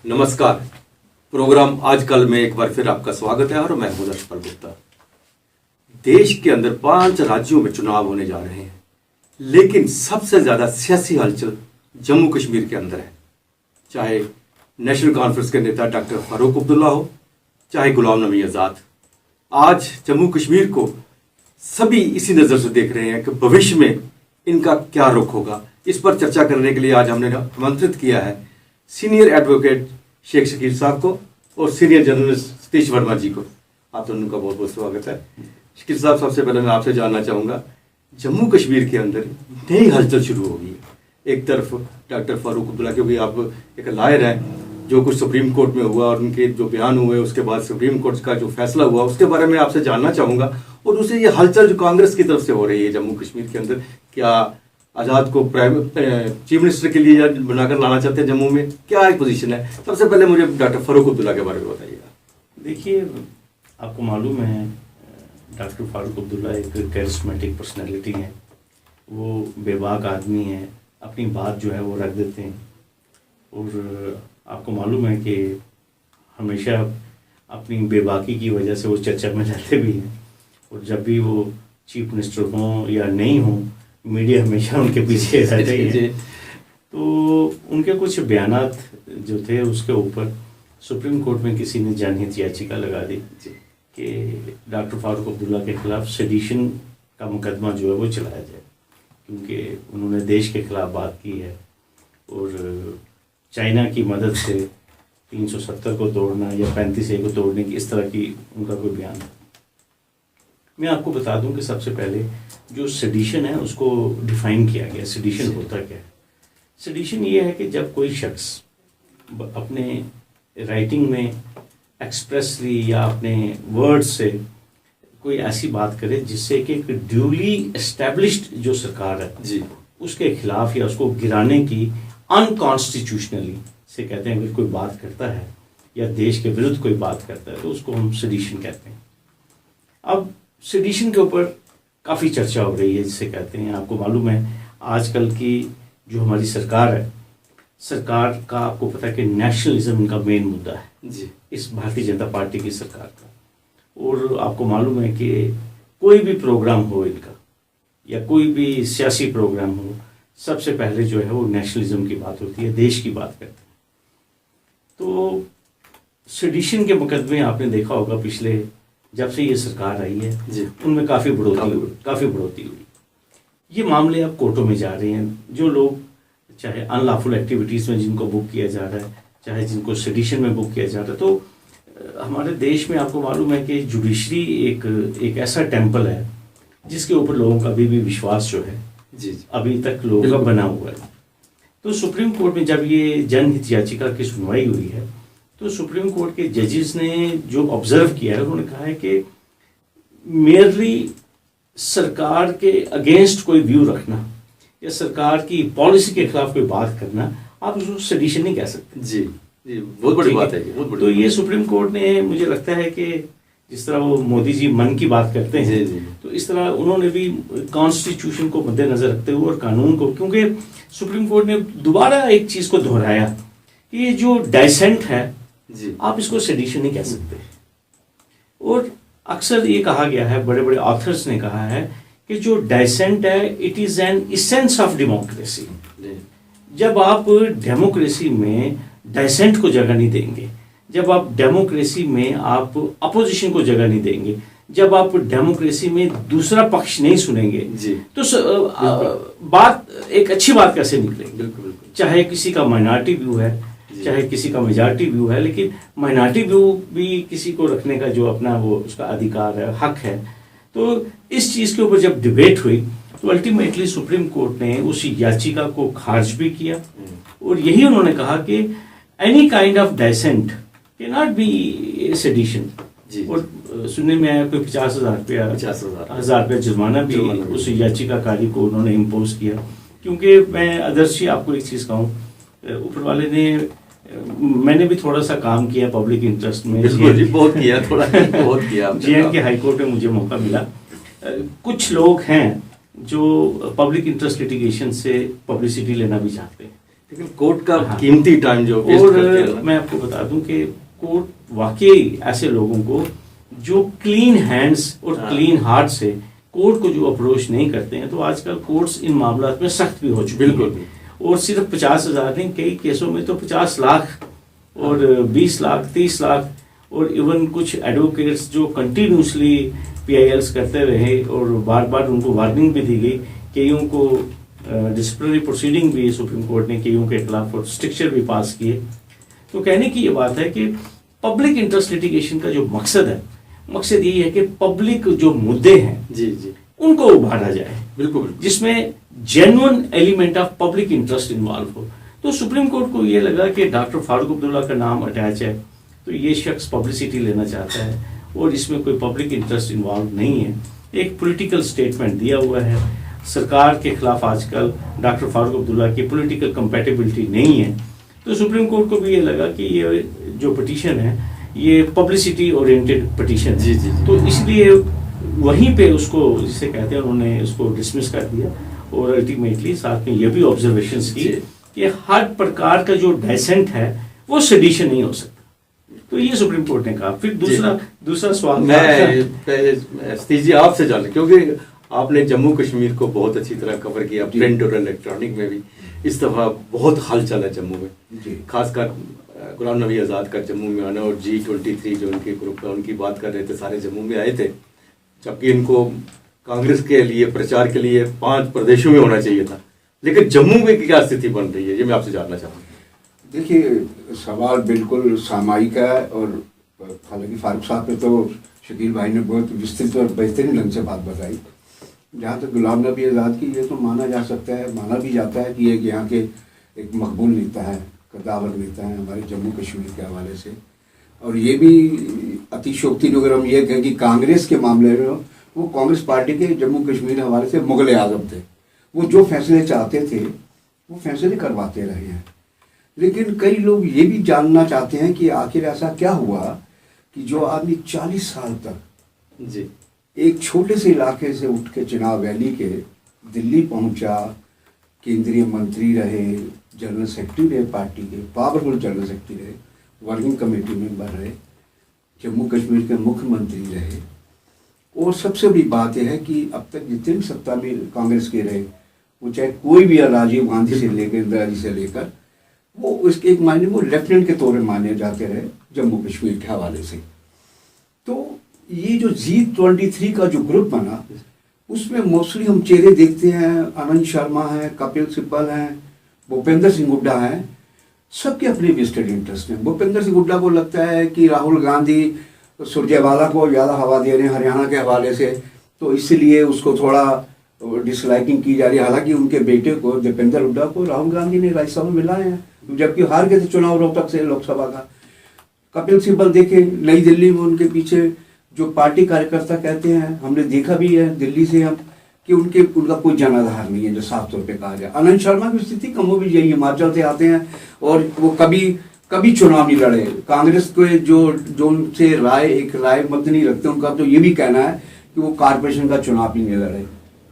नमस्कार। प्रोग्राम आजकल में एक बार फिर आपका स्वागत है और मैं हूं हर्षपाल गुप्ता। देश के अंदर 5 राज्यों में चुनाव होने जा रहे हैं, लेकिन सबसे ज्यादा सियासी हलचल जम्मू कश्मीर के अंदर है। चाहे नेशनल कॉन्फ्रेंस के नेता डॉक्टर फारूक अब्दुल्ला हो, चाहे गुलाम नबी आजाद। आज जम्मू कश्मीर को सभी इसी नजर से देख रहे हैं कि भविष्य में इनका क्या रुख होगा। इस पर चर्चा करने के लिए आज हमने आमंत्रित किया है सीनियर एडवोकेट शेख शकील साहब को और सीनियर जर्नलिस्ट सतीश वर्मा जी को। आप दोनों का बहुत बहुत स्वागत है। शकील साहब, सबसे पहले मैं आपसे जानना चाहूँगा, जम्मू कश्मीर के अंदर नई हलचल शुरू हो गई है। एक तरफ डॉक्टर फारूक अब्दुल्ला, क्योंकि आप एक लॉयर हैं, जो कुछ सुप्रीम कोर्ट में हुआ और उनके जो बयान हुए उसके बाद सुप्रीम कोर्ट का जो फैसला हुआ उसके बारे में आपसे जानना चाहूँगा। और दूसरी ये हलचल जो कांग्रेस की तरफ से हो रही है जम्मू कश्मीर के अंदर, क्या आज़ाद को चीफ मिनिस्टर के लिए बनाकर लाना चाहते हैं जम्मू में, क्या एक पोजीशन है? सबसे पहले मुझे डॉक्टर फारूक अब्दुल्ला के बारे में बताइएगा। देखिए, आपको मालूम है डॉक्टर फारूक अब्दुल्ला एक कैरिस्मेटिक पर्सनैलिटी है। वो बेबाक आदमी है, अपनी बात जो है वो रख देते हैं। और आपको मालूम है कि हमेशा अपनी बेबाकी की वजह से वो चर्चा में रहते भी हैं। और जब भी वो चीफ मिनिस्टर हों या नहीं हों, मीडिया हमेशा उनके पीछे रहते ही है। तो उनके कुछ बयानात जो थे उसके ऊपर सुप्रीम कोर्ट में किसी ने जनहित याचिका लगा दी कि डॉक्टर फारूक अब्दुल्ला के खिलाफ सेडिशन का मुकदमा जो है वो चलाया जाए, क्योंकि उन्होंने देश के खिलाफ बात की है और चाइना की मदद से 370 को तोड़ना या 35A को तोड़ने की इस तरह की उनका कोई बयान है। मैं आपको बता दूं कि सबसे पहले जो सेडिशन है उसको डिफाइन किया गया। सेडिशन होता क्या है? सेडिशन ये है कि जब कोई शख्स अपने राइटिंग में एक्सप्रेसली या अपने वर्ड्स से कोई ऐसी बात करे जिससे कि एक ड्यूली एस्टेब्लिश्ड जो सरकार है जी उसके खिलाफ या उसको गिराने की अनकॉन्स्टिट्यूशनली से कहते हैं, अगर कोई बात करता है या देश के विरुद्ध कोई बात करता है तो उसको हम सेडिशन कहते हैं। अब सेडिशन के ऊपर काफ़ी चर्चा हो रही है, जिसे कहते हैं, आपको मालूम है आजकल की जो हमारी सरकार है, सरकार का आपको पता है कि नेशनलिज्म इनका मेन मुद्दा है जी, इस भारतीय जनता पार्टी की सरकार का। और आपको मालूम है कि कोई भी प्रोग्राम हो इनका या कोई भी सियासी प्रोग्राम हो, सबसे पहले जो है वो नेशनलिज्म की बात होती है, देश की बात करते हैं। तो सेडिशन के मुकदमे आपने देखा होगा पिछले जब से ये सरकार आई है उनमें काफ़ी बढ़ोतरी हुई। ये मामले अब कोर्टों में जा रहे हैं। जो लोग चाहे अनलॉफुल एक्टिविटीज़ में जिनको बुक किया जा रहा है, चाहे जिनको सेडिशन में बुक किया जा रहा है, तो हमारे देश में आपको मालूम है कि जुडिशरी एक ऐसा टेम्पल है जिसके ऊपर लोगों का अभी भी विश्वास जो है अभी तक लोगों का बना हुआ है। तो सुप्रीम कोर्ट में जब ये जनहित याचिका की सुनवाई हुई है तो सुप्रीम कोर्ट के जजेस ने जो ऑब्जर्व किया है, उन्होंने कहा है कि मेयरली सरकार के अगेंस्ट कोई व्यू रखना या सरकार की पॉलिसी के खिलाफ कोई बात करना, आप उसको सेडिशन नहीं कह सकते। जी जी, बहुत बड़ी बात है ये, बहुत बड़ी। तो ये सुप्रीम कोर्ट ने, मुझे लगता है कि जिस तरह वो मोदी जी मन की बात करते हैं जी। तो इस तरह उन्होंने भी कॉन्स्टिट्यूशन को मद्देनजर रखते हुए और कानून को, क्योंकि सुप्रीम कोर्ट ने दोबारा एक चीज़ को दोहराया कि ये जो डाइसेंट है जी, आप इसको सेडिशन नहीं कह सकते। और अक्सर ये कहा गया है, बड़े बड़े ऑथर्स ने कहा है कि जो डाइसेंट है it is an essence of democracy. जब आप डेमोक्रेसी में डाइसेंट को जगह नहीं देंगे, जब आप डेमोक्रेसी में आप अपोजिशन को जगह नहीं देंगे, जब आप डेमोक्रेसी में दूसरा पक्ष नहीं सुनेंगे तो बात एक अच्छी बात कैसे निकलेगी? चाहे किसी का माइनॉरिटी व्यू है, चाहे किसी का मेजॉरिटी व्यू है, लेकिन माइनॉरिटी व्यू भी किसी को रखने का जो अपना वो उसका अधिकार है, हक है। तो इस चीज़ के ऊपर जब डिबेट हुई तो अल्टीमेटली सुप्रीम कोर्ट ने उस याचिका को खारिज भी किया और यही उन्होंने कहा कि any kind of dissent can not be sedition. और सुनने में आया कोई 50,000 रुपया जुर्माना भी उस याचिकाकारी को उन्होंने इम्पोज किया। क्योंकि मैं आदर्श जी आपको एक चीज़ कहूँ, ऊपर वाले ने, मैंने भी थोड़ा सा काम किया पब्लिक इंटरेस्ट में, बहुत किया, थोड़ा बहुत किया। JNK हाई कोर्ट में मुझे मौका मिला। कुछ लोग हैं जो पब्लिक इंटरेस्ट लिटिगेशन से पब्लिसिटी लेना भी चाहते हैं, लेकिन कोर्ट का हाँ। कीमती टाइम जो वेस्ट करते हैं और ना। मैं आपको बता दूं कि कोर्ट वाकई ऐसे लोगों को जो क्लीन हैंड्स और हाँ। क्लीन हार्ट से कोर्ट को जो अप्रोच नहीं करते हैं, तो आजकल कोर्ट्स इन मामलों में सख्त भी हो चुके बिल्कुल। हैं। और सिर्फ 50,000 नहीं, कई केसों में तो 50 लाख और 20 लाख 30 लाख, और इवन कुछ एडवोकेट्स जो कंटिन्यूसली PILs करते रहे और बार बार उनको वार्निंग भी दी गई, कईयों को डिसिप्लिनरी प्रोसीडिंग भी सुप्रीम कोर्ट ने कईयों के खिलाफ और स्ट्रिक्चर भी पास किए। तो कहने की ये बात है कि पब्लिक इंटरेस्ट लिटिगेशन का जो मकसद है, मकसद यही है कि पब्लिक जो मुद्दे हैं जी जी उनको उभारा जाए, बिल्कुल। जिसमें genuine element of public interest involve हो। तो सुप्रीम कोर्ट को ये लगा कि डॉक्टर फारूक अब्दुल्ला का नाम अटैच है, तो ये शख्स पब्लिसिटी लेना चाहता है और इसमें कोई पब्लिक इंटरेस्ट इन्वॉल्व नहीं है। एक पॉलिटिकल स्टेटमेंट दिया हुआ है सरकार के खिलाफ, आजकल डॉक्टर फारूक अब्दुल्ला की पॉलिटिकल कंपैटिबिलिटी नहीं है। तो सुप्रीम कोर्ट को भी ये लगा कि ये जो पिटीशन है ये पब्लिसिटी ओरिएंटेड पिटीशन है। जी, जी, जी। तो इसलिए वहीं पे उसको, जिसे कहते हैं, उन्होंने उसको डिसमिस कर दिया। और अल्टीमेटली साथ में ये भी ऑब्जर्वेशंस की जी। कि हर प्रकार का जो डेसेंट है वो सेडिशन नहीं हो सकता। तो ये सुप्रीम कोर्ट ने कहा। फिर दूसरा सवाल मैं पहले सतीश जी आपसे जानना, क्योंकि आपने जम्मू कश्मीर को बहुत अच्छी तरह कवर किया, प्रिंट और इलेक्ट्रॉनिक में भी। इस दफा बहुत हलचल है जम्मू में, खासकर गुलाम नबी आज़ाद का जम्मू में आना, और G23 जो उनके ग्रुप का, उनकी बात कर रहे थे, सारे जम्मू में आए थे, जबकि इनको कांग्रेस के लिए प्रचार के लिए 5 प्रदेशों में होना चाहिए था। लेकिन जम्मू में क्या स्थिति बन रही है, ये मैं आपसे जानना चाहूँगा। देखिए, सवाल बिल्कुल सामायिक है, और हालांकि फारूक साहब ने तो, शकील भाई ने बहुत विस्तृत और बेहतरीन ढंग से बात बताई। जहाँ तक गुलाम नबी आज़ाद की, ये तो माना जा सकता है, माना भी जाता है कि एक यहाँ के एक मकबूल नेता है, कद्दावर नेता है हमारे जम्मू कश्मीर के हवाले से। और ये भी अतिशयोक्ति अगर हम ये कहें कि कांग्रेस के मामले में वो कांग्रेस पार्टी के जम्मू कश्मीर हवाले से मुगल आजम थे। वो जो फैसले चाहते थे वो फैसले करवाते रहे हैं। लेकिन कई लोग ये भी जानना चाहते हैं कि आखिर ऐसा क्या हुआ कि जो आदमी 40 साल तक जी एक छोटे से इलाके से उठ के चिनाब वैली के दिल्ली पहुंचा, केंद्रीय मंत्री रहे, जनरल सेक्रेटरी रहे, पार्टी के पावरफुल जनरल सेक्रेटरी रहे, वर्किंग कमेटी मेंबर रहे, जम्मू कश्मीर के मुख्यमंत्री रहे। और सबसे बड़ी बात यह है कि अब तक जितने भी सत्ता में कांग्रेस के रहे, वो चाहे कोई भी, राजीव गांधी से लेकर इंदिरा जी से लेकर, वो उसके एक मायने में लेफ्टिनेंट के तौर में माने जाते रहे जम्मू कश्मीर के हवाले से। तो ये जो G23 का जो ग्रुप बना, उसमें मोस्टली हम चेहरे देखते हैं, आनंद शर्मा है, कपिल सिब्बल हैं, भूपेंद्र सिंह हुड्डा हैं। सबके अपने वेस्टेड इंटरेस्ट हैं। भूपेंद्र सिंह हुड्डा को लगता है कि राहुल गांधी सुरजेवाला को ज़्यादा हवा दे रहे हैं हरियाणा के हवाले से, तो इसलिए उसको थोड़ा डिसलाइकिंग की जा रही है। हालांकि उनके बेटे को, दीपेंद्र हुड्डा को, राहुल गांधी ने राज्यसभा में मिलाए हैं, जबकि हार गए थे चुनाव रोहतक से लोकसभा का। कपिल सिब्बल देखे नई दिल्ली में, उनके पीछे जो पार्टी कार्यकर्ता कहते हैं, हमने देखा भी है दिल्ली से हम, कि उनका कोई जनाधार नहीं है, जो साफ तौर पे कहा जाए। आनंद शर्मा की स्थिति कम हो भी यही, हिमाचल से आते हैं और वो कभी चुनाव नहीं लड़े। कांग्रेस के जो उनसे एक राय मत नहीं रखते, उनका तो ये भी कहना है कि वो कारपोरेशन का चुनाव ही नहीं लड़े।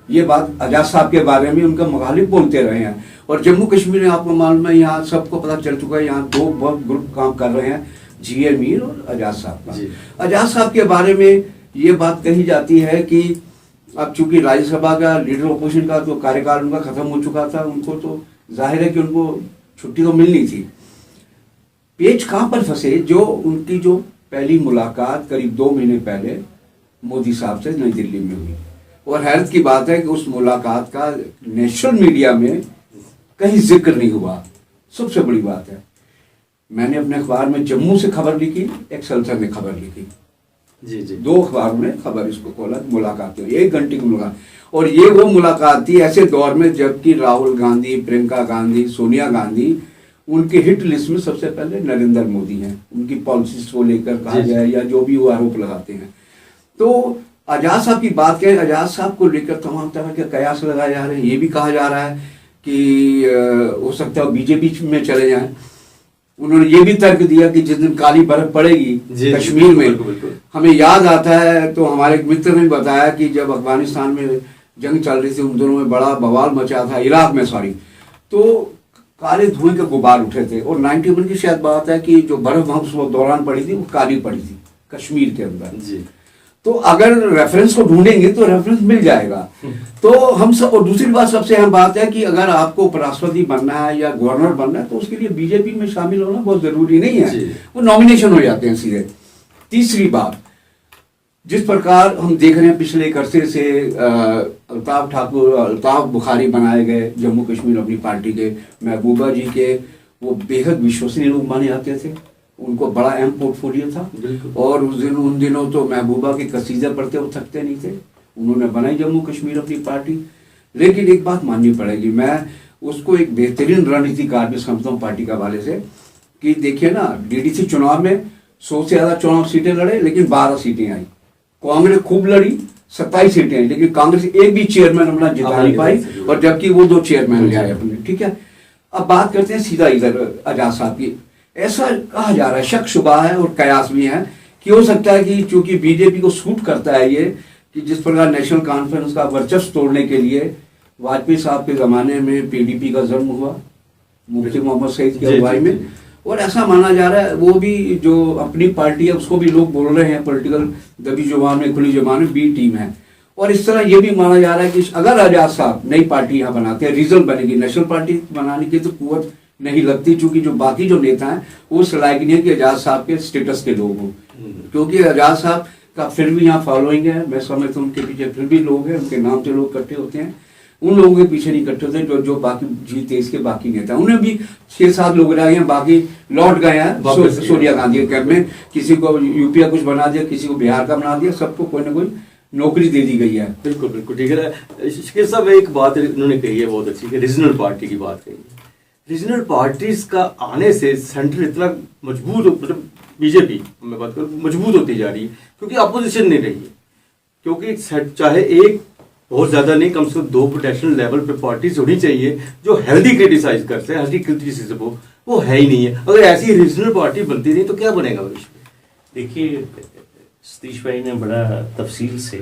ये बात आजाद साहब के बारे में उनका मुखालिफ बोलते रहे हैं। और जम्मू कश्मीर में आपको मालूम है, यहाँ सबको पता चल चुका है, यहाँ 2 बहुत ग्रुप काम कर रहे हैं, GA मीर और आजाद साहब का। आजाद साहब के बारे में ये बात कही जाती है कि अब चूंकि राज्यसभा का लीडर अपोजिशन का तो कार्यकाल उनका खत्म हो चुका था, उनको तो जाहिर है कि उनको छुट्टी तो मिलनी थी। पेच कहाँ पर फंसे, जो उनकी जो पहली मुलाकात करीब 2 महीने पहले मोदी साहब से नई दिल्ली में हुई। और हैरत की बात है कि उस मुलाकात का नेशनल मीडिया में कहीं जिक्र नहीं हुआ। सबसे बड़ी बात है, मैंने अपने अखबार में जम्मू से खबर लिखी, एक सल्सर ने खबर लिखी, जी जी 2 अखबारों ने खबर इसको खोला, मुलाकात हुई, 1 घंटे की मुलाकात। और ये वो मुलाकात थी ऐसे दौर में जबकि राहुल गांधी, प्रियंका गांधी, सोनिया गांधी, उनके हिट लिस्ट में सबसे पहले नरेंद्र मोदी हैं, उनकी पॉलिसीज को लेकर कहा जाए या जो भी वो आरोप लगाते हैं। तो आजाद साहब की बात करें, आजाद साहब को लेकर तमाम तरह के कयास लगाए जा रहे हैं। ये भी कहा जा रहा है कि हो सकता है बीजेपी में चले जाएं। उन्होंने ये भी तर्क दिया कि जिस दिन काली बर्फ पड़ेगी कश्मीर में, हमें याद आता है, तो हमारे एक मित्र ने भी बताया कि जब अफगानिस्तान में जंग चल रही थी, उन दोनों में बड़ा बवाल मचा था, इराक में सॉरी, तो काले धुएं के गुबार उठे थे। और 91 की शायद बात है कि जो बर्फ वहां उस दौरान पड़ी थी वो काली पड़ी थी कश्मीर के अंदर जी। तो अगर रेफरेंस को ढूंढेंगे तो रेफरेंस मिल जाएगा। तो हम सब, और दूसरी बात सबसे अहम बात है कि अगर आपको उपराष्ट्रपति बनना है या गवर्नर बनना है तो उसके लिए बीजेपी में शामिल होना बहुत जरूरी नहीं है, वो नॉमिनेशन हो जाते हैं सीधे। तीसरी बात, जिस प्रकार हम देख रहे हैं पिछले एक अरसे से अल्ताफ बुखारी बनाए गए जम्मू कश्मीर अपनी पार्टी के, महबूबा जी के वो बेहद विश्वसनीय लोग माने जाते थे, उनको बड़ा अहम पोर्टफोलियो था। और उन दिनों तो महबूबा के कसीदे पढ़ते वो थकते नहीं थे, उन्होंने बनाई जम्मू कश्मीर अपनी पार्टी। लेकिन एक बात माननी पड़ेगी, मैं उसको एक बेहतरीन रणनीतिकार भी समझता हूँ पार्टी के हवाले से, कि देखिए ना डीडीसी चुनाव में 100 से ज्यादा चुनाव सीटें लड़े लेकिन 12 सीटें आई। कांग्रेस खूब लड़ी 27 सीटें आई, लेकिन कांग्रेस एक भी चेयरमैन अपना जिता नहीं पाई, और जबकि वो 2 चेयरमैन ले आए अपने। ठीक है, अब बात करते हैं सीधा इधर आजाद साहब की। ऐसा कहा जा रहा है, शक शुबा है और कयास भी है कि हो सकता है कि चूंकि बीजेपी को सूट करता है ये, कि जिस प्रकार नेशनल कॉन्फ्रेंस का वर्चस्व तोड़ने के लिए वाजपेयी साहब के जमाने में पीडीपी का जन्म हुआ मुफ्ती मोहम्मद सईद की अगुवाई में, और ऐसा माना जा रहा है वो भी जो अपनी पार्टी है उसको भी लोग बोल रहे हैं पॉलिटिकल दबी जुबान में खुली जुबान में बी टीम है। और इस तरह ये भी माना जा रहा है कि अगर आजाद साहब नई पार्टी यहाँ बनाते हैं, रीजनल बनेगी, नेशनल पार्टी बनाने की तो कुव्वत नहीं लगती, चूंकि जो बाकी जो नेता हैं वो इस लायक नहीं है कि आजाद साहब के स्टेटस के लोग हों, क्योंकि आजाद साहब का फिर भी यहाँ फॉलोइंग है, मैं समझता हूँ उनके पीछे फिर भी लोग हैं, उनके नाम से लोग इकट्ठे होते हैं, उन लोगों के पीछे नहीं इकट्ठे होते जो बाकी G23 के बाकी नेता, उन्हें भी 6-7 लोग रह गए, बाकी लौट गए हैं सोनिया गांधी के कैंप में, किसी को यूपी का कुछ बना दिया, किसी को बिहार का बना दिया, सबको कोई ना कोई नौकरी दे दी गई है। बिल्कुल बिल्कुल ठीक है। शिकिर साहब एक बात इन्होंने कही है बहुत अच्छी, कि रीजनल पार्टी की बात कही है। रीजनल पार्टीज का आने से सेंटर इतना मजबूत, मतलब बीजेपी मैं बात करूँ मजबूत होती जा रही है, क्योंकि अपोजिशन नहीं रही है, क्योंकि चाहे एक बहुत ज्यादा नहीं, कम से कम 2 पोटेंशियल लेवल पे पार्टीज होनी चाहिए जो हेल्दी क्रिटिसाइज करते हैं, हेल्दी क्रिटिसिज्म वो है ही नहीं है। अगर ऐसी रीजनल पार्टी बनती नहीं तो क्या बनेगा भविष्य में? देखिए सतीश भाई ने बड़ा तफसील से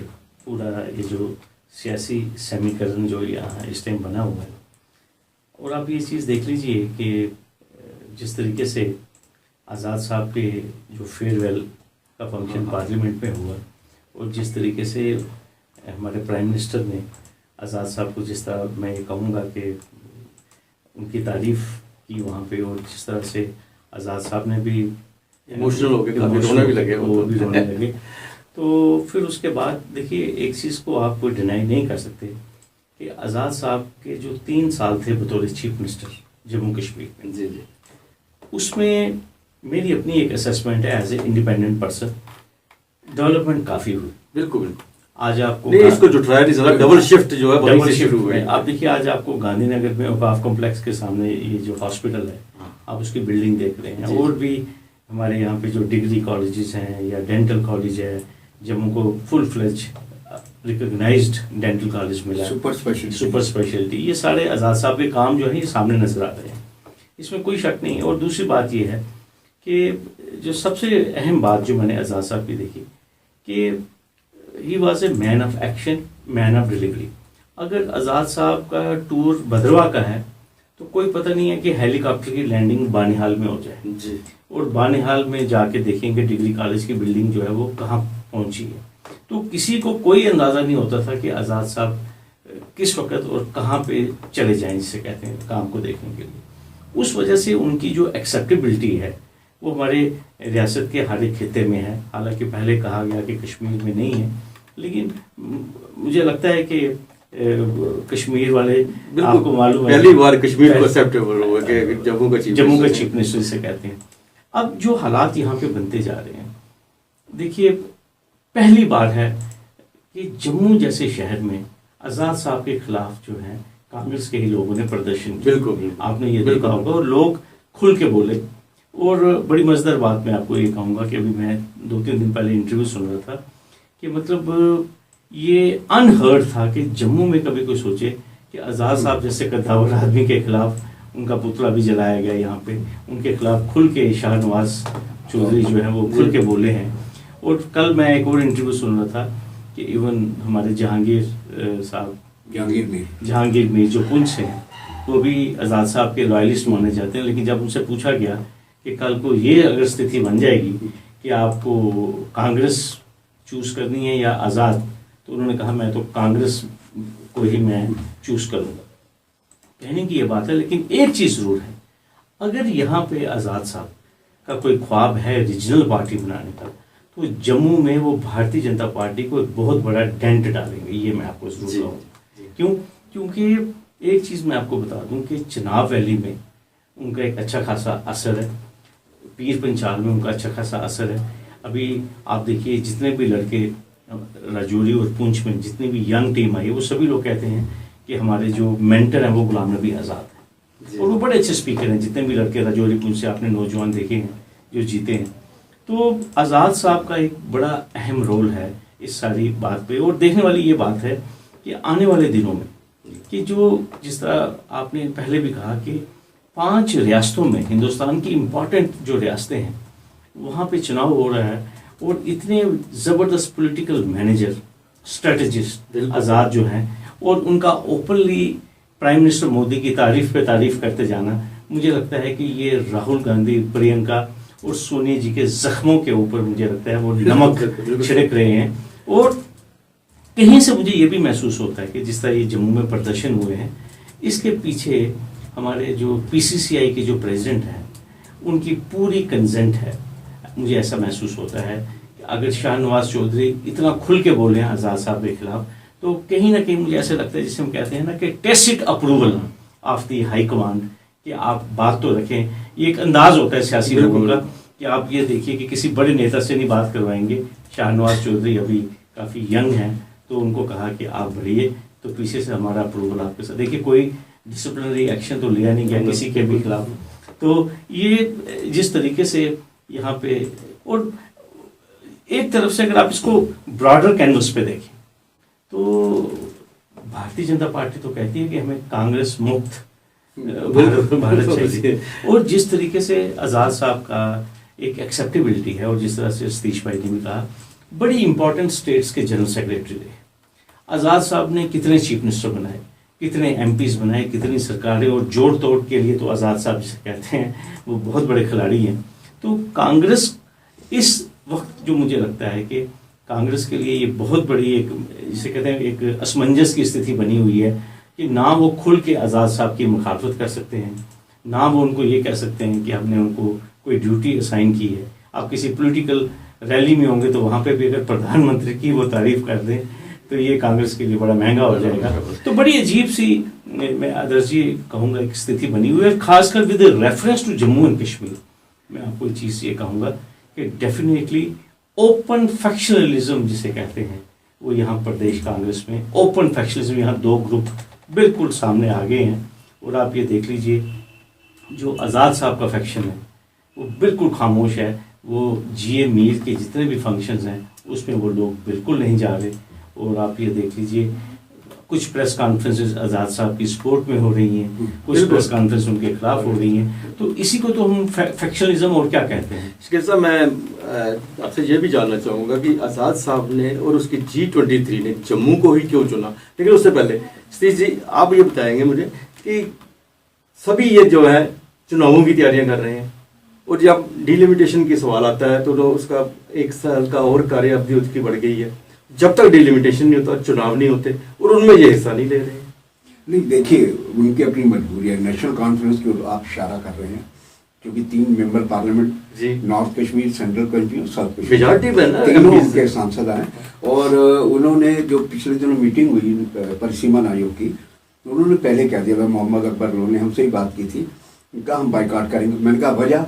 पूरा ये जो सियासी समीकरण जो यहाँ इस टाइम बना हुआ है, और आप ये चीज़ देख लीजिए कि जिस तरीके से आज़ाद साहब के जो फेयरवेल का फंक्शन पार्लियामेंट में हुआ, और जिस तरीके से हमारे प्राइम मिनिस्टर ने आज़ाद साहब को, जिस तरह मैं ये कहूँगा कि उनकी तारीफ़ की वहाँ पे, और जिस तरह से आज़ाद साहब ने भी इमोशनल हो गए, रोने भी लगे, वो भी रोने लगे। तो फिर उसके बाद देखिए एक चीज़ को आप कोई डिनाई नहीं कर सकते कि आज़ाद साहब के जो 3 साल थे बतौर चीफ मिनिस्टर जम्मू कश्मीर में, जी जी, उसमें मेरी अपनी एक असेसमेंट है as a independent person, development काफ़ी हुई। बिल्कुल बिल्कुल। आज आपको नहीं, इसको जो ट्रायल चला डबल शिफ्ट जो है वहीं से शुरू हुई। आप देखिए आज आपको गांधीनगर में औकाफ कॉम्प्लेक्स के सामने ये जो हॉस्पिटल है, आप उसकी बिल्डिंग देख रहे हैं, और भी हमारे यहाँ पे जो डिग्री कॉलेजेस हैं या डेंटल कॉलेज है, जम्मू को full fledge recognised dental college मिला, सुपर स्पेशलिटी, ये सारे आज़ाद साहब के काम जो है ये सामने नजर आ रहे हैं, इसमें कोई शक नहीं है। और दूसरी बात ये है कि जो सबसे अहम बात जो मैंने आज़ाद साहब की देखी कि he was a man of action, man of delivery. अगर आज़ाद साहब का टूर भद्रवा का है तो कोई पता नहीं है कि हेलीकॉप्टर की लैंडिंग बानिहाल में हो जाए जी, और बानिहाल में जाके देखेंगे डिग्री कॉलेज की बिल्डिंग जो है वो कहाँ पहुंची है, तो किसी को कोई अंदाज़ा नहीं होता था कि आज़ाद साहब किस वक्त और कहाँ पे चले जाएं, जिसे कहते हैं काम को देखने के लिए। उस वजह से उनकी जो एक्सेप्टेबिलिटी है वो हमारे रियासत के हर एक खिते में है। हालांकि पहले कहा गया कि कश्मीर में नहीं है, लेकिन मुझे लगता है कि कश्मीर वाले, आपको मालूम है पहली बार कश्मीर को एक्सेप्टेबल हुआ कि जम्मू का चीफ मिनिस्टर जिसे कहते हैं। अब जो हालात यहाँ पे बनते जा रहे हैं, देखिए पहली बार है कि जम्मू जैसे शहर में आज़ाद साहब के खिलाफ जो है कांग्रेस के ही लोगों ने प्रदर्शन किया। बिल्कुल, आपने ये देखा होगा, और लोग खुल के बोले। और बड़ी मजेदार बात मैं आपको ये कहूँगा कि अभी मैं 2-3 दिन पहले इंटरव्यू सुन रहा था कि मतलब ये अनहर्ड था कि जम्मू में कभी कोई सोचे कि आज़ाद साहब जैसे कद्दावर आदमी के खिलाफ, उनका पुतला भी जलाया गया यहाँ पे, उनके खिलाफ खुल के शाहनवाज चौधरी जो है वो खुल के बोले हैं। और कल मैं एक और इंटरव्यू सुन रहा था कि इवन हमारे जहांगीर साहब, जहांगीर मीर जो पुंछ हैं, वो भी आज़ाद साहब के लॉयलिस्ट माने जाते हैं। लेकिन जब उनसे पूछा गया कि कल को ये अगर स्थिति बन जाएगी कि आपको कांग्रेस चूज़ करनी है या आज़ाद, तो उन्होंने कहा मैं तो कांग्रेस को ही मैं चूज़ करूँगा। कहने की ये बात है, लेकिन एक चीज़ ज़रूर है, अगर यहाँ पे आज़ाद साहब का कोई ख्वाब है रीजनल पार्टी बनाने का, तो जम्मू में वो भारतीय जनता पार्टी को एक बहुत बड़ा डेंट डालेंगे, ये मैं आपको ज़रूर कहूँगा। क्यों? क्योंकि एक चीज़ मैं आपको बता दूं कि चिनाब वैली में उनका एक अच्छा खासा असर है, पीर पंचाल में उनका अच्छा खासा असर है। अभी आप देखिए जितने भी लड़के राजौरी और पुंछ में जितनी भी यंग टीम आई है, वो सभी लोग कहते हैं कि हमारे जो मेंटर हैं वो गुलाम नबी आज़ाद हैं, और वो बड़े अच्छे स्पीकर हैं। जितने भी लड़के राजौरी पुंछ से आपने नौजवान देखे हैं जो जीते हैं, तो आज़ाद साहब का एक बड़ा अहम रोल है इस सारी बात पे। और देखने वाली ये बात है कि आने वाले दिनों में कि जो जिस तरह आपने पहले भी कहा कि 5 रियासतों में, हिंदुस्तान की इम्पॉर्टेंट जो रियासतें हैं, वहाँ पे चुनाव हो रहा है, और इतने ज़बरदस्त पॉलिटिकल मैनेजर, स्ट्रेटजिस्ट आज़ाद जो हैं, और उनका ओपनली प्राइम मिनिस्टर मोदी की तारीफ पे तारीफ करते जाना, मुझे लगता है कि ये राहुल गांधी, प्रियंका और सोनिया जी के जख्मों के ऊपर मुझे लगता है वो नमक छिड़क रहे हैं। और कहीं से मुझे ये भी महसूस होता है कि जिस तरह ये जम्मू में प्रदर्शन हुए हैं, इसके पीछे हमारे जो पीसीसीआई के जो प्रेसिडेंट हैं उनकी पूरी कंसेंट है। मुझे ऐसा महसूस होता है कि अगर शाहनवाज चौधरी इतना खुल के बोले हैं आज़ाद साहब के खिलाफ, तो कहीं ना कहीं मुझे ऐसा लगता है, जिसे हम कहते हैं ना कि tacit approval of the high command, कि आप बात तो रखें। ये एक अंदाज होता है सियासी लोगों का कि आप ये देखिए कि किसी बड़े नेता से नहीं बात करवाएंगे। शाहनवाज चौधरी अभी काफ़ी यंग हैं, तो उनको कहा कि आप बढ़िए, तो पीछे से हमारा अप्रूवल आपके साथ। देखिए कोई डिसिप्लिनरी एक्शन तो लिया नहीं गया किसी के भी खिलाफ। तो ये जिस तरीके से यहाँ पे, और एक तरफ से अगर आप इसको ब्रॉडर कैनवस पे देखें, तो भारतीय जनता पार्टी तो कहती है कि हमें कांग्रेस मुक्त भारत चाहिए, और जिस तरीके से आज़ाद साहब का एक एक्सेप्टेबिलिटी है, और जिस तरह से सतीश भाई ने भी कहा, बड़ी इंपॉर्टेंट स्टेट्स के जनरल सेक्रेटरी रहे आज़ाद साहब ने। कितने चीफ मिनिस्टर बनाए, कितने एमपीज बनाए, कितनी सरकारें, और जोड़ तोड़ के लिए तो आज़ाद साहब जिसे कहते हैं वो बहुत बड़े खिलाड़ी हैं। तो कांग्रेस इस वक्त जो मुझे लगता है कि कांग्रेस के लिए ये बहुत बड़ी एक, जिसे कहते हैं, एक असमंजस की स्थिति बनी हुई है कि ना वो खुल के आज़ाद साहब की मुखालफत कर सकते हैं, ना वो उनको ये कह सकते हैं कि हमने उनको कोई ड्यूटी असाइन की है। आप किसी पॉलिटिकल रैली में होंगे तो वहाँ पे भी अगर प्रधानमंत्री की वो तारीफ कर दें तो ये कांग्रेस के लिए बड़ा महंगा हो जाएगा। तो बड़ी अजीब सी, मैं आदर्श जी कहूँगा, एक स्थिति बनी हुई है, खासकर with reference to Jammu and Kashmir. मैं आपको एक चीज़ ये कहूँगा कि डेफिनेटली ओपन फैक्शनलिज्म जिसे कहते हैं, वो यहाँ प्रदेश कांग्रेस में ओपन फैक्शनलिज्म, यहाँ 2 ग्रुप बिल्कुल सामने आ गए हैं। और आप ये देख लीजिए, जो आज़ाद साहब का फैक्शन है वो बिल्कुल खामोश है। वो जीए मीर के जितने भी फंक्शंस हैं उसमें वो लोग बिल्कुल नहीं जा रहे। और आप ये देख लीजिए, कुछ प्रेस कॉन्फ्रेंसेस आज़ाद साहब की सपोर्ट में हो रही हैं, कुछ प्रेस कॉन्फ्रेंस उनके खिलाफ हो रही हैं। तो इसी को तो हम फैक्शनलिज्म और क्या कहते हैं। शिखर साहब, मैं आपसे ये भी जानना चाहूँगा कि आज़ाद साहब ने और उसकी G23 ने जम्मू को ही क्यों चुना। लेकिन उससे पहले सतीश जी, आप ये बताएंगे मुझे कि सभी ये जो है चुनावों की तैयारियां कर रहे हैं, और जब डिलिमिटेशन की सवाल आता है तो उसका 1 साल का और कार्य अवधि उसकी बढ़ गई है। जब तक डिलिमिटेशन नहीं होता, चुनाव नहीं होते, और उनमें ये हिस्सा नहीं ले रहे हैं। नहीं, देखिए उनकी अपनी मजबूरी है। नेशनल कॉन्फ्रेंस की आप इशारा कर रहे हैं, क्योंकि 3 member parliament, north Kashmir, central Kashmir और साउथ कश्मीर, तीनों उनके सांसद हैं। और उन्होंने जो पिछले दिनों मीटिंग हुई परिसीमन आयोग की, उन्होंने पहले कह दिया था, मोहम्मद अकबर ने हमसे ही बात की थी, उनका हम बाइकाट करेंगे। मैंने कहा वजह,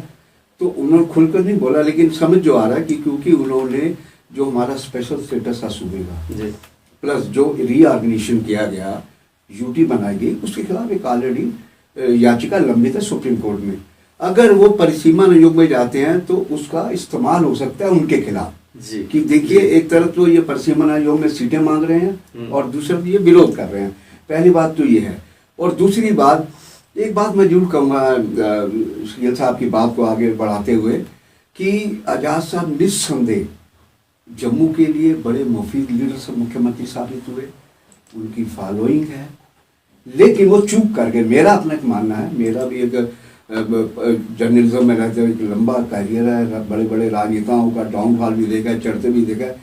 तो उन्होंने खुलकर नहीं बोला, लेकिन समझ जो आ रहा है कि क्योंकि उन्होंने जो हमारा स्पेशल स्टेटस था सूबे का, प्लस जो रीऑर्गेनाइजेशन किया गया, यूटी बनाई गई, उसके खिलाफ एक ऑलरेडी याचिका लंबित है सुप्रीम कोर्ट में। अगर वो परिसीमन आयोग में जाते हैं तो उसका इस्तेमाल हो सकता है उनके खिलाफ जी। कि देखिए, एक तरफ तो ये परिसीमन आयोग में सीटें मांग रहे हैं और दूसरी तरफ ये विरोध कर रहे हैं। पहली बात तो ये है। और दूसरी बात, एक बात मैं जरूर कहूँगा शकील साहब की बात को आगे बढ़ाते हुए, कि आज़ाद साहब निस्संदेह जम्मू के लिए बड़े मुफीद लीडर से मुख्यमंत्री साबित हुए। उनकी फॉलोइंग है, लेकिन वो चूक कर गए। मेरा अपना एक मानना है, मेरा भी एक जर्नलिज्म में रहते हुए एक लंबा करियर है, बड़े बड़े राजनेताओं का डाउनफॉल भी देखा है, चढ़ते भी देखा है।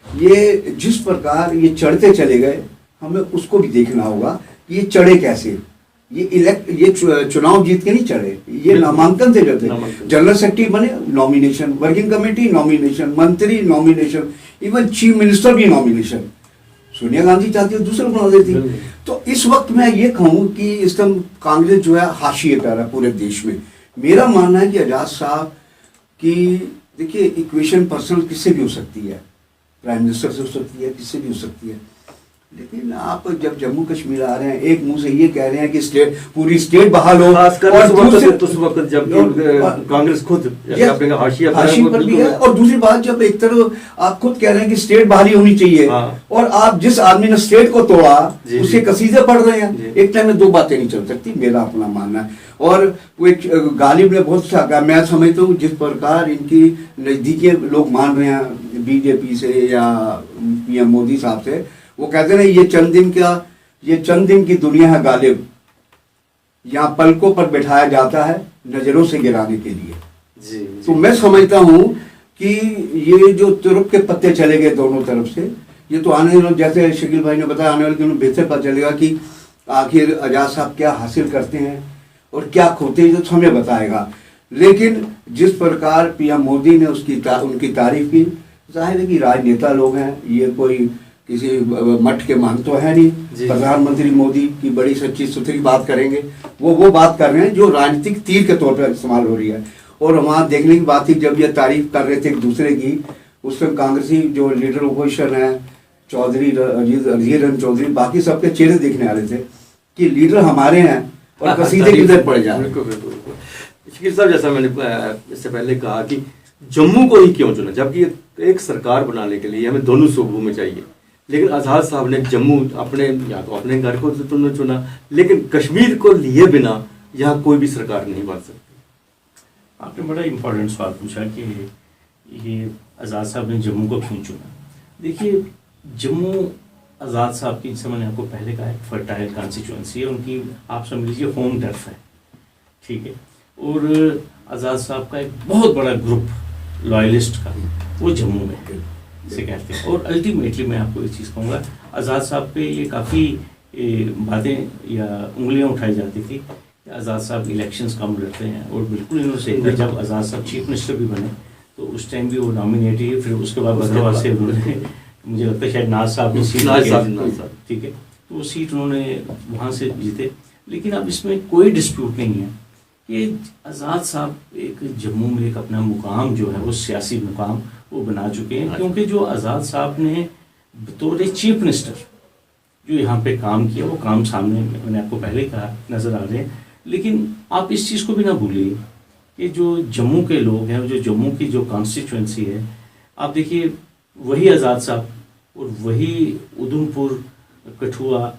ये जिस प्रकार ये चढ़ते चले गए, हमें उसको भी देखना होगा कि ये चढ़े कैसे। ये चुनाव जीत के नहीं चढ़े, ये नामांकन से चढ़े। जनरल सेक्रेटरी बने, नॉमिनेशन, वर्किंग कमेटी नॉमिनेशन, मंत्री नॉमिनेशन, इवन चीफ मिनिस्टर भी नॉमिनेशन। सोनिया गांधी चाहती है दूसरे बना देती। तो इस वक्त मैं ये कहूँ कि इस टाइम कांग्रेस जो है हाशिए पर है पूरे देश में। मेरा मानना है कि आजाद साहब की, देखिए, इक्वेशन पर्सनल किससे भी हो सकती है, प्राइम मिनिस्टर से हो सकती है, किससे भी हो सकती है, लेकिन आप जब जम्मू कश्मीर आ रहे हैं, एक मुंह से ये कह रहे हैं कि स्टेट, पूरी स्टेट बहाल हो, खासकर उस वक्त जब कांग्रेस खुद हाशिया पर भी है, और दूसरी बात जब एक तरफ आप खुद कह रहे हैं कि स्टेट बहाली होनी चाहिए, और आप जिस आदमी ने स्टेट को तोड़ा उसके कसीदे पढ़ रहे हैं, एक टाइम में दो बातें नहीं चल सकती, मेरा अपना मानना है। और वो एक गालिब ने बहुत सा कहा, मैं समझता हूँ जिस प्रकार इनकी नजदीकी लोग मान रहे हैं बीजेपी से या पीएम मोदी साहब से, वो कहते हैं ये चंद दिन की दुनिया है गालिब, यहाँ पलकों पर बिठाया जाता है नजरों से गिराने के लिए। जी। तो मैं समझता हूँ कि ये जो तुरुप के पत्ते चले गए दोनों तरफ से, ये तो आने वाले, जैसे शकील भाई ने बताया, आने वाले दिनों में बेहतर पता चलेगा कि आखिर आजाद साहब क्या हासिल करते हैं और क्या खोते हैं, जो समय बताएगा। लेकिन जिस प्रकार पीएम मोदी ने उनकी तारीफ की, जाहिर है कि राजनेता लोग हैं, ये कोई किसी मठ के महंत तो है नहीं। प्रधानमंत्री मोदी की बड़ी सच्ची सुथरी बात करेंगे, वो बात कर रहे हैं जो राजनीतिक तीर के तौर पर इस्तेमाल हो रही है। और वहाँ देखने की बात थी, जब ये तारीफ कर रहे थे एक दूसरे की, उस वक्त कांग्रेसी जो लीडर अपोजिशन है, चौधरी अजीज रंजन चौधरी, बाकी सबके चेहरे देखने आ रहे थे कि लीडर हमारे हैं और कसीदे किधर पड़ जाए। शकील साहब, जैसा मैंने इससे पहले कहा कि जम्मू को ही क्यों चुना, जबकि एक सरकार बनाने के लिए हमें दोनों सूबों में चाहिए, लेकिन आज़ाद साहब ने जम्मू अपने, या तो अपने घर को चुना, लेकिन कश्मीर को लिए बिना यहाँ कोई भी सरकार नहीं बन सकती। आपने बड़ा इम्पोर्टेंट सवाल पूछा कि ये आज़ाद साहब ने जम्मू को क्यों चुना। देखिए, जम्मू आज़ाद साहब की, जैसे मैंने आपको पहले कहा, फर्टाइल कॉन्स्टिट्यूंसी है उनकी, आप समझ लीजिए होम टर्फ है, ठीक है। और आज़ाद साहब का एक बहुत बड़ा ग्रुप लॉयलिस्ट का वो जम्मू में है, से कहते हैं। और अल्टीमेटली मैं आपको एक चीज़ कहूँगा, आज़ाद साहब पे ये काफ़ी बातें या उंगलियाँ उठाई जाती थी कि आज़ाद साहब इलेक्शंस कम लड़ते हैं, और बिल्कुल इन्होंने सही कहा। जब आज़ाद साहब चीफ मिनिस्टर भी बने तो उस टाइम भी वो नॉमिनेट ही, फिर उसके बाद बदलाव से उन्होंने, मुझे लगता है शायद नाज साहब ने सीट, ठीक है, तो वो सीट उन्होंने वहाँ से जीते। लेकिन अब इसमें कोई डिस्प्यूट नहीं है कि आज़ाद साहब एक जम्मू में एक अपना मुकाम जो है वो सियासी मुकाम वो बना चुके हैं, क्योंकि जो आज़ाद साहब ने बतौर चीफ मिनिस्टर जो यहाँ पे काम किया, वो काम सामने मैंने आपको पहले कहा नज़र आ रहे हैं। लेकिन आप इस चीज़ को भी ना भूलिए कि जो जम्मू के लोग हैं, जो जम्मू की जो कॉन्स्टिट्यूंसी है, आप देखिए वही आज़ाद साहब और वही उधमपुर, कठुआ,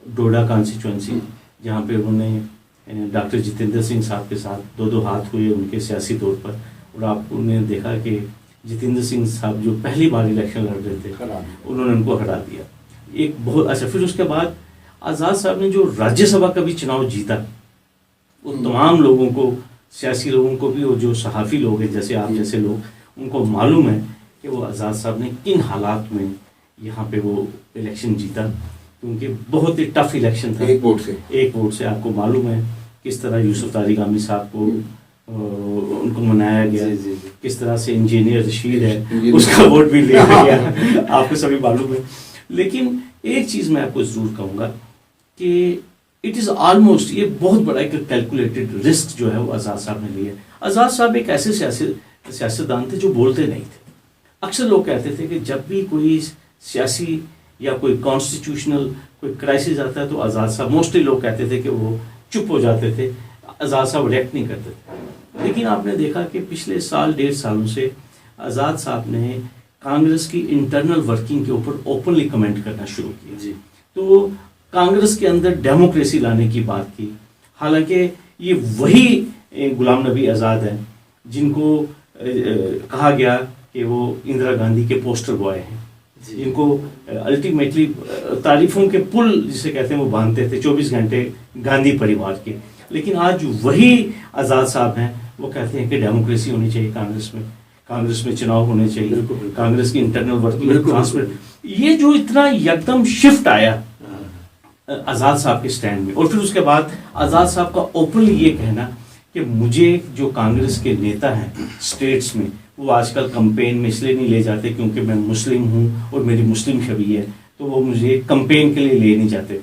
डोडा कॉन्स्टिट्यूंसी, जहाँ पे उन्होंने डॉक्टर जितेंद्र सिंह साहब के साथ दो हाथ हुए उनके सियासी तौर पर, और आपने देखा कि जितेंद्र सिंह साहब जो पहली बार इलेक्शन लड़ रहे थे, उन्होंने उनको हरा दिया। एक बहुत अच्छा, फिर उसके बाद आज़ाद साहब ने जो राज्यसभा का भी चुनाव जीता, उन तमाम लोगों को, सियासी लोगों को भी, और जो सहाफ़ी लोग हैं जैसे आप जैसे लोग, उनको मालूम है कि वो आज़ाद साहब ने किन हालात में यहाँ पे वो इलेक्शन जीता, क्योंकि बहुत ही टफ इलेक्शन था। एक वोट से आपको मालूम है किस तरह यूसुफ तारिक आमिर साहब को उनको मनाया गया, किस तरह से इंजीनियर रशीद है उसका वोट भी लिया गया, आपको सभी मालूम है। लेकिन एक चीज़ मैं आपको ज़रूर कहूँगा कि इट इज़ ऑलमोस्ट, ये बहुत बड़ा एक कैलकुलेटेड रिस्क जो है वो आज़ाद साहब ने लिया। आज़ाद साहब एक ऐसे सियासतदान थे जो बोलते नहीं थे। अक्सर लोग कहते थे कि जब भी कोई सियासी या कोई कॉन्स्टिट्यूशनल कोई क्राइसिस आता है तो आज़ाद साहब, मोस्टली लोग कहते थे कि वो चुप हो जाते थे, आज़ाद साहब रिएक्ट नहीं करते थे। लेकिन आपने देखा कि पिछले साल 1.5 सालों से आज़ाद साहब ने कांग्रेस की इंटरनल वर्किंग के ऊपर ओपनली कमेंट करना शुरू किया जी। तो कांग्रेस के अंदर डेमोक्रेसी लाने की बात की, हालांकि ये वही गुलाम नबी आज़ाद हैं जिनको कहा गया कि वो इंदिरा गांधी के पोस्टर बॉय हैं जिनको अल्टीमेटली तारीफों के पुल जिसे कहते हैं वो बांधते थे 24 घंटे गांधी परिवार के। लेकिन आज वही आज़ाद साहब हैं, वो कहते हैं कि डेमोक्रेसी होनी चाहिए कांग्रेस में चुनाव होने चाहिए, कांग्रेस की इंटरनल वर्किंग ट्रांसपेरेंट। ये जो इतना एकदम शिफ्ट आया आज़ाद साहब के स्टैंड में, और फिर उसके बाद आज़ाद साहब का ओपनली ये कहना कि मुझे जो कांग्रेस के नेता हैं स्टेट्स में, वो आजकल कंपेन में इसलिए नहीं ले जाते क्योंकि मैं मुस्लिम हूँ और मेरी मुस्लिम छवि है, तो वो मुझे कंपेन के लिए ले नहीं जाते।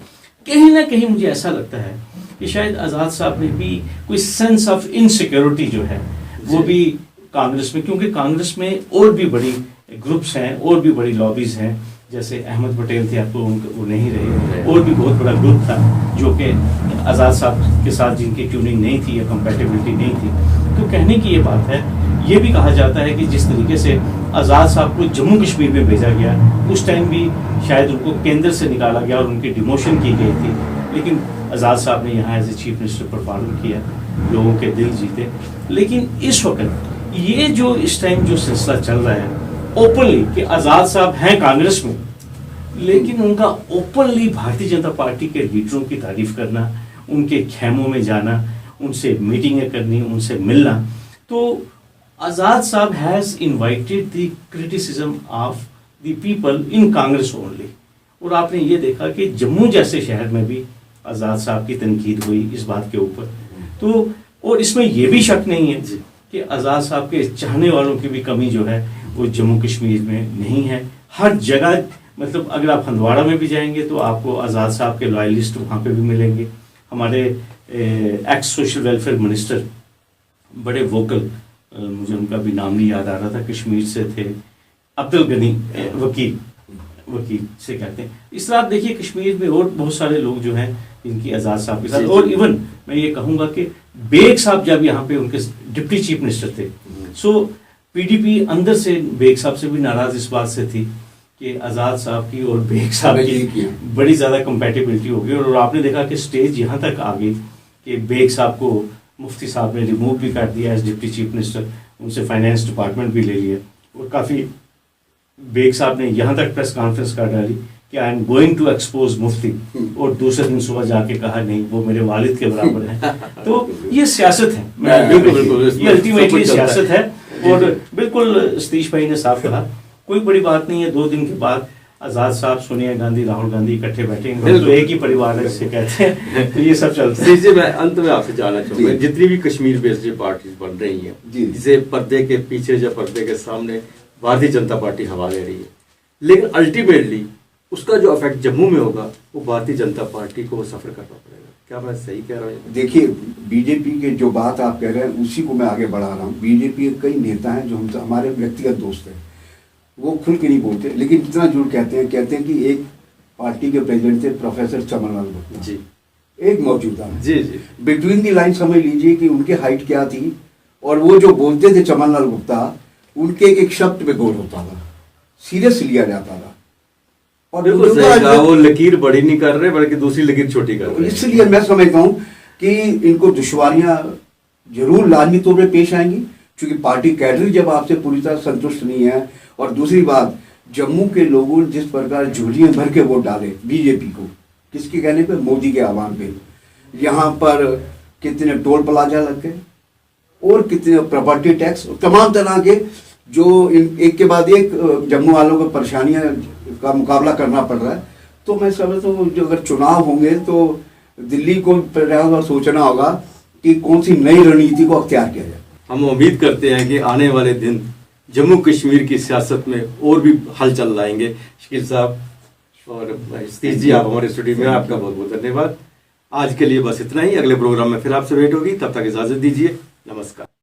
कहीं ना कहीं मुझे ऐसा लगता है कि शायद आज़ाद साहब में भी कोई सेंस ऑफ इनसिक्योरिटी जो है वो भी कांग्रेस में, क्योंकि कांग्रेस में और भी बड़ी ग्रुप्स हैं और भी बड़ी लॉबीज हैं, जैसे अहमद पटेल थे, अब तो वो नहीं रहे, और भी बहुत बड़ा ग्रुप था जो कि आज़ाद साहब के साथ जिनकी ट्यूनिंग नहीं थी या कंपैटिबिलिटी नहीं थी। तो कहने की ये बात है, ये भी कहा जाता है कि जिस तरीके से आज़ाद साहब को जम्मू कश्मीर में भेजा गया, उस टाइम भी शायद उनको केंद्र से निकाला गया और उनकी डिमोशन की गई थी, लेकिन आज़ाद साहब ने यहाँ as a chief minister perform किया, लोगों के दिल जीते। लेकिन इस वक्त ये जो इस टाइम जो सिलसिला चल रहा है ओपनली कि आज़ाद साहब हैं कांग्रेस में, लेकिन उनका ओपनली भारतीय जनता पार्टी के लीडरों की तारीफ करना, उनके खेमों में जाना, उनसे मीटिंगें करनी, उनसे मिलना, तो आज़ाद साहब has invited the criticism of the people in Congress only. और आपने ये देखा कि जम्मू जैसे शहर में भी आज़ाद साहब की तनकीद हुई इस बात के ऊपर। तो और इसमें यह भी शक नहीं है कि आज़ाद साहब के चाहने वालों की भी कमी जो है वो जम्मू कश्मीर में नहीं है। हर जगह, मतलब अगर आप हंदवाड़ा में भी जाएंगे तो आपको आज़ाद साहब के लॉयलिस्ट वहाँ पे भी मिलेंगे। हमारे एक्स सोशल वेलफेयर मिनिस्टर बड़े वोकल, मुझे उनका भी नाम नहीं याद आ रहा था, कश्मीर से थे, अब्दुल गनी वकील से कहते हैं। इस तरह आप देखिए कश्मीर में और बहुत सारे लोग जो हैं इनकी आज़ाद साहब के साथ, और इवन मैं ये कहूँगा कि बेग साहब जब यहाँ पे उनके डिप्टी चीफ मिनिस्टर थे, सो पीडीपी अंदर से बेग साहब से भी नाराज इस बात से थी कि आज़ाद साहब की और बेग साहब की बड़ी ज़्यादा कंपैटिबिलिटी हो गई। और आपने देखा कि स्टेज यहाँ तक आ गई कि बेग साहब को मुफ्ती साहब ने रिमूव भी कर दिया एज डिप्टी चीफ मिनिस्टर, उनसे फाइनेंस डिपार्टमेंट भी ले लिया, और काफ़ी बेग साहब ने यहाँ तक प्रेस कॉन्फ्रेंस कर डाली कि I am going to expose Mufti, और दूसरे दिन सुबह जाके कहा नहीं वो मेरे वालिद के बराबर है। तो ये सियासत है, ये अल्टीमेटली सियासत है। और बिल्कुल सतीश भाई ने साफ कहा, कोई बड़ी बात नहीं है, 2 दिन के बाद आज़ाद साहब, सोनिया गांधी, राहुल गांधी इकट्ठे बैठेंगे, तो एक ही परिवार है जिसे कहते हैं। तो ये सब चलता है। मैं अंत में आपसे जानना चाहूँगा, जितनी भी कश्मीर बेस्ड पार्टी बन रही हैं, जिसे पर्दे के पीछे या पर्दे के सामने भारतीय जनता पार्टी हवा ले रही है, लेकिन अल्टीमेटली उसका जो इफेक्ट जम्मू में होगा वो भारतीय जनता पार्टी को सफर करना पड़ेगा। क्या मैं सही कह रहा हूँ? देखिए, बीजेपी के जो बात आप कह रहे हैं उसी को मैं आगे बढ़ा रहा हूँ। बीजेपी के कई नेता हैं जो हमसे, हमारे व्यक्तिगत दोस्त हैं, वो खुल के नहीं बोलते, लेकिन इतना जरूर कहते हैं कि एक पार्टी के प्रेसिडेंट थे प्रोफेसर चमनलाल गुप्ता जी, एक मौजूदा जी बिटवीन दी लाइन समझ लीजिए कि उनकी हाइट क्या थी, और वो जो बोलते थे चमनलाल गुप्ता, उनके एक शब्द पे गौर होता था, सीरियस लिया जाता था। और वो लकीर बड़ी नहीं कर रहे बल्कि दूसरी लकीर छोटी कर रहे। इसलिए मैं समझता हूँ कि इनको दुश्वारियां जरूर लाजमी तौर पर पेश आएंगी, क्योंकि पार्टी कैडर जब आपसे पूरी तरह संतुष्ट नहीं है। और दूसरी बात, जम्मू के लोगों ने जिस प्रकार झोलियां भर के वोट डाले बीजेपी को, किसके कहने पे? मोदी के आह्वान पे। यहाँ पर कितने टोल प्लाजा लग गए और कितने प्रॉपर्टी टैक्स, तमाम तरह के जो एक के बाद एक जम्मू वालों को परेशानियां का मुकाबला करना पड़ रहा है। तो मैं समझता हूँ जो अगर चुनाव होंगे तो दिल्ली को सोचना होगा कि कौन सी नई रणनीति को अख्तियार किया जाए। हम उम्मीद करते हैं कि आने वाले दिन जम्मू कश्मीर की सियासत में और भी हलचल लाएंगे। शकील साहब और सतीश जी, आप हमारे स्टूडियो में, आपका बहुत बहुत धन्यवाद। आज के लिए बस इतना ही, अगले प्रोग्राम में फिर आपसे भेंट होगी, तब तक इजाजत दीजिए, नमस्कार।